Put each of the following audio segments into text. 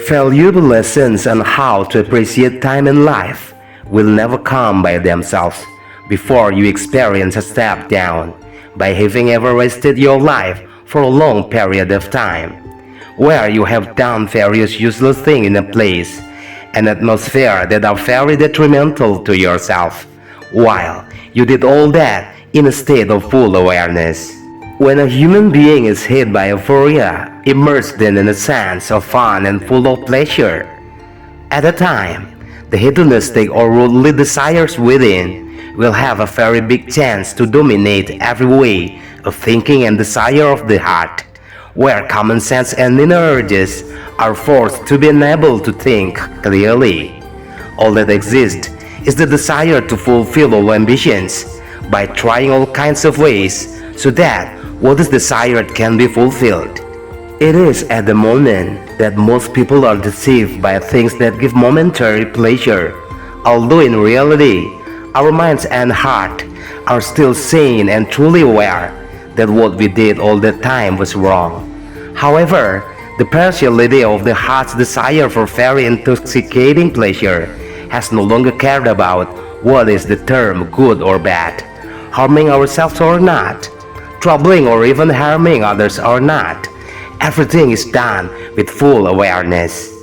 Valuable lessons on how to appreciate time in life will never come by themselves before you experience a step down by having ever wasted your life for a long period of time, where you have done various useless things in a place, an atmosphere that are very detrimental to yourself, while you did all that in a state of full awareness. When a human being is hit by euphoria, immersed in a sense of fun and full of pleasure, at a time, the hedonistic or worldly desires within will have a very big chance to dominate every way of thinking and desire of the heart, where common sense and inner urges are forced to be unable to think clearly. All that exists is the desire to fulfill all ambitions by trying all kinds of ways so that what is desired can be fulfilled. It is at the moment that most people are deceived by things that give momentary pleasure, although in reality, our minds and heart are still sane and truly aware that what we did all the time was wrong. However, the partiality of the heart's desire for very intoxicating pleasure has no longer cared about what is the term good or bad, harming ourselves or not, troubling or even harming others or not. Everything is done with full awareness.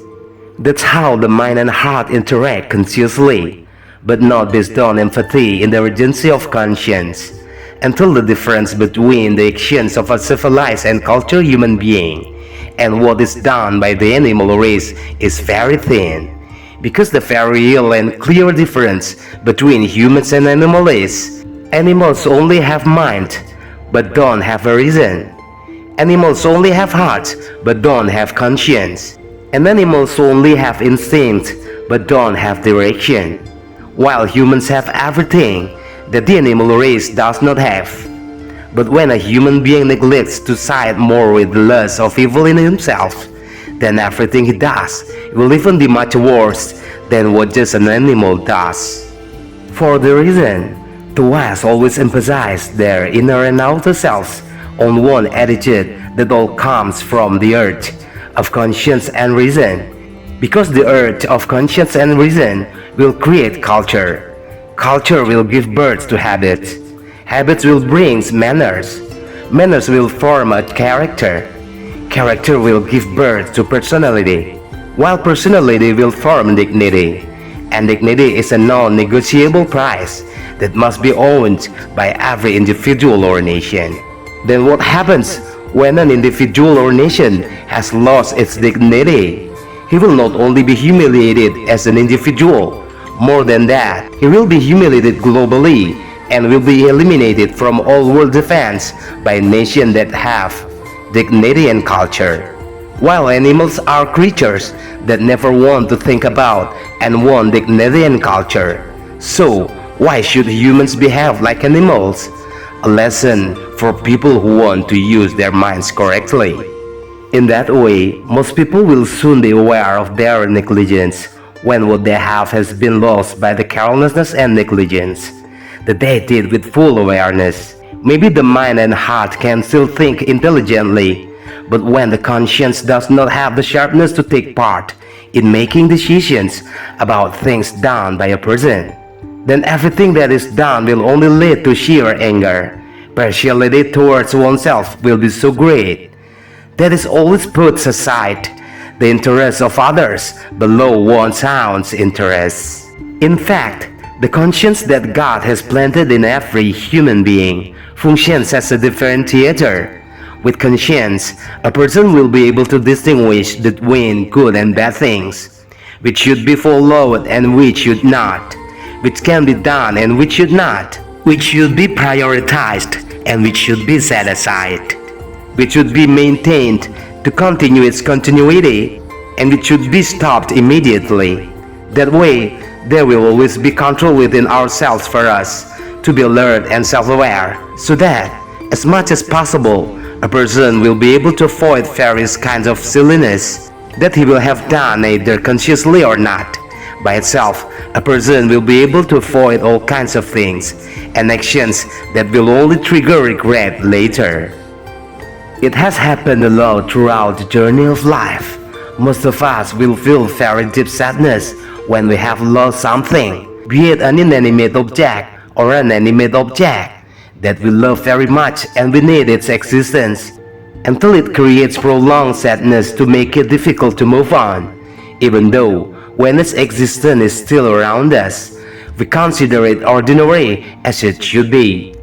That's how the mind and heart interact consciously, but not based on empathy in the urgency of conscience, until the difference between the actions of a civilized and cultured human being and what is done by the animal race is very thin. Because the very real and clear difference between humans and animals is, animals only have mind, but don't have a reason. Animals only have hearts, but don't have conscience. And animals only have instinct, but don't have direction. While humans have everything that the animal race does not have. But when a human being neglects to side more with the lust of evil in himself, then everything he does will even be much worse than what just an animal does. For the reason, the West always emphasize their inner and outer selves on one attitude that all comes from the earth of conscience and reason. Because the earth of conscience and reason will create culture. Culture will give birth to habits. Habits will bring manners. Manners will form a character. Character will give birth to personality, while personality will form dignity. And dignity is a non-negotiable price that must be owned by every individual or nation. Then what happens when an individual or nation has lost its dignity? He will not only be humiliated as an individual, more than that, he will be humiliated globally and will be eliminated from all world defense by nations that have dignity and culture. While animals are creatures that never want to think about and want dignity and culture. So, why should humans behave like animals? A lesson for people who want to use their minds correctly. In that way, most people will soon be aware of their negligence when what they have has been lost by the carelessness and negligence that they did with full awareness. Maybe the mind and heart can still think intelligently, but when the conscience does not have the sharpness to take part in making decisions about things done by a person, then everything that is done will only lead to sheer anger. Partiality towards oneself will be so great that it always puts aside the interests of others below one's own interests. In fact, the conscience that God has planted in every human being functions as a differentiator. With conscience, a person will be able to distinguish between good and bad things, which should be followed and which should not, which can be done and which should not, which should be prioritized and which should be set aside, which should be maintained to continue its continuity and which should be stopped immediately. That way, there will always be control within ourselves for us to be alert and self-aware, so that, as much as possible, a person will be able to avoid various kinds of silliness that he will have done either consciously or not. By itself, a person will be able to avoid all kinds of things and actions that will only trigger regret later. It has happened a lot throughout the journey of life. Most of us will feel very deep sadness when we have lost something, be it an inanimate object or an animate object that we love very much and we need its existence, until it creates prolonged sadness to make it difficult to move on, even though when its existence is still around us, we consider it ordinary as it should be.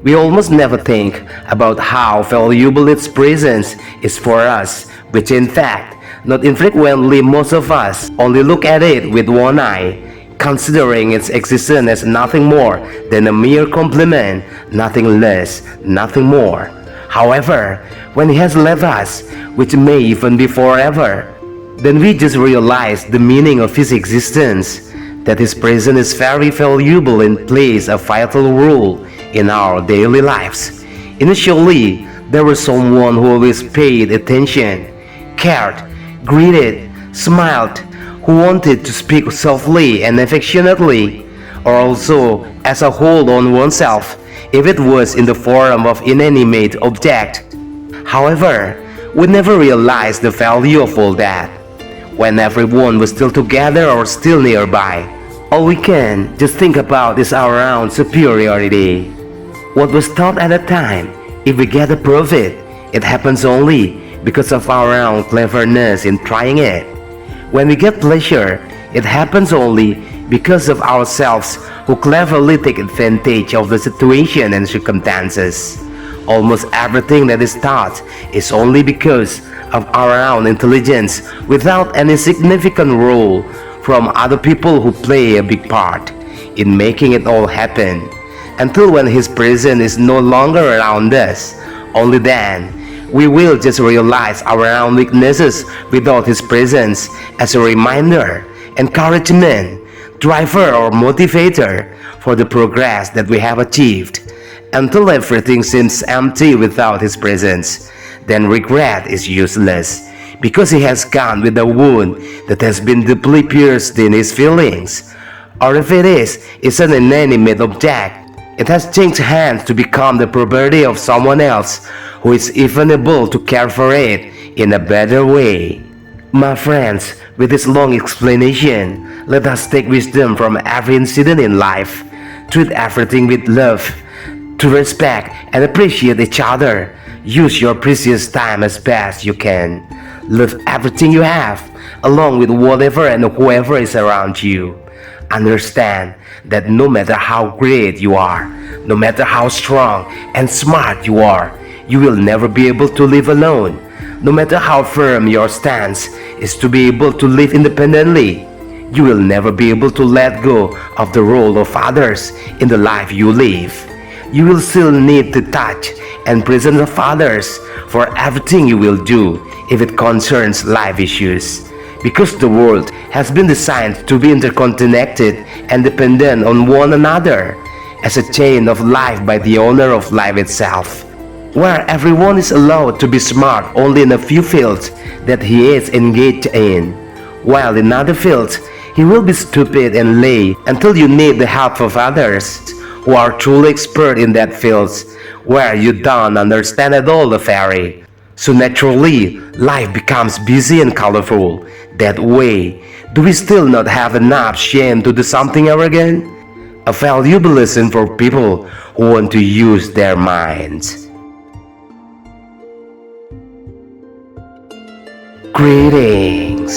We almost never think about how valuable its presence is for us, which in fact, not infrequently most of us only look at it with one eye, considering its existence as nothing more than a mere complement, nothing less, nothing more. However, when he has left us, which may even be forever, then we just realize the meaning of his existence, that his presence is very valuable and plays a vital role in our daily lives. Initially, there was someone who always paid attention, cared, greeted, smiled, who wanted to speak softly and affectionately, or also as a hold on oneself, if it was in the form of inanimate object. However, we never realized the value of all that when everyone was still together or still nearby. All we can just think about is our own superiority. What was taught at the time, if we get a profit, it happens only because of our own cleverness in trying it. When we get pleasure, it happens only because of ourselves who cleverly take advantage of the situation and circumstances. Almost everything that is taught is only because of our own intelligence without any significant role from other people who play a big part in making it all happen. Until when his presence is no longer around us, only then we will just realize our own weaknesses without his presence as a reminder, encouragement, driver or motivator for the progress that we have achieved. Until everything seems empty without his presence, then regret is useless, because he has gone with a wound that has been deeply pierced in his feelings. Or if it is, it's an inanimate object. It has changed hands to become the property of someone else who is even able to care for it in a better way. My friends, with this long explanation, let us take wisdom from every incident in life. Treat everything with love, to respect and appreciate each other. Use your precious time as best you can. Love everything you have, along with whatever and whoever is around you. Understand that no matter how great you are, no matter how strong and smart you are, you will never be able to live alone. No matter how firm your stance is to be able to live independently, you will never be able to let go of the role of others in the life you live. You will still need the touch and presence of others for everything you will do if it concerns life issues. Because the world has been designed to be interconnected and dependent on one another as a chain of life by the owner of life itself, where everyone is allowed to be smart only in a few fields that he is engaged in, while in other fields he will be stupid and lay until you need the help of others who are truly expert in that fields where you don't understand at all the fairy. So naturally, life becomes busy and colorful. That way, do we still not have enough shame to do something arrogant? A valuable lesson for people who want to use their minds. Greetings.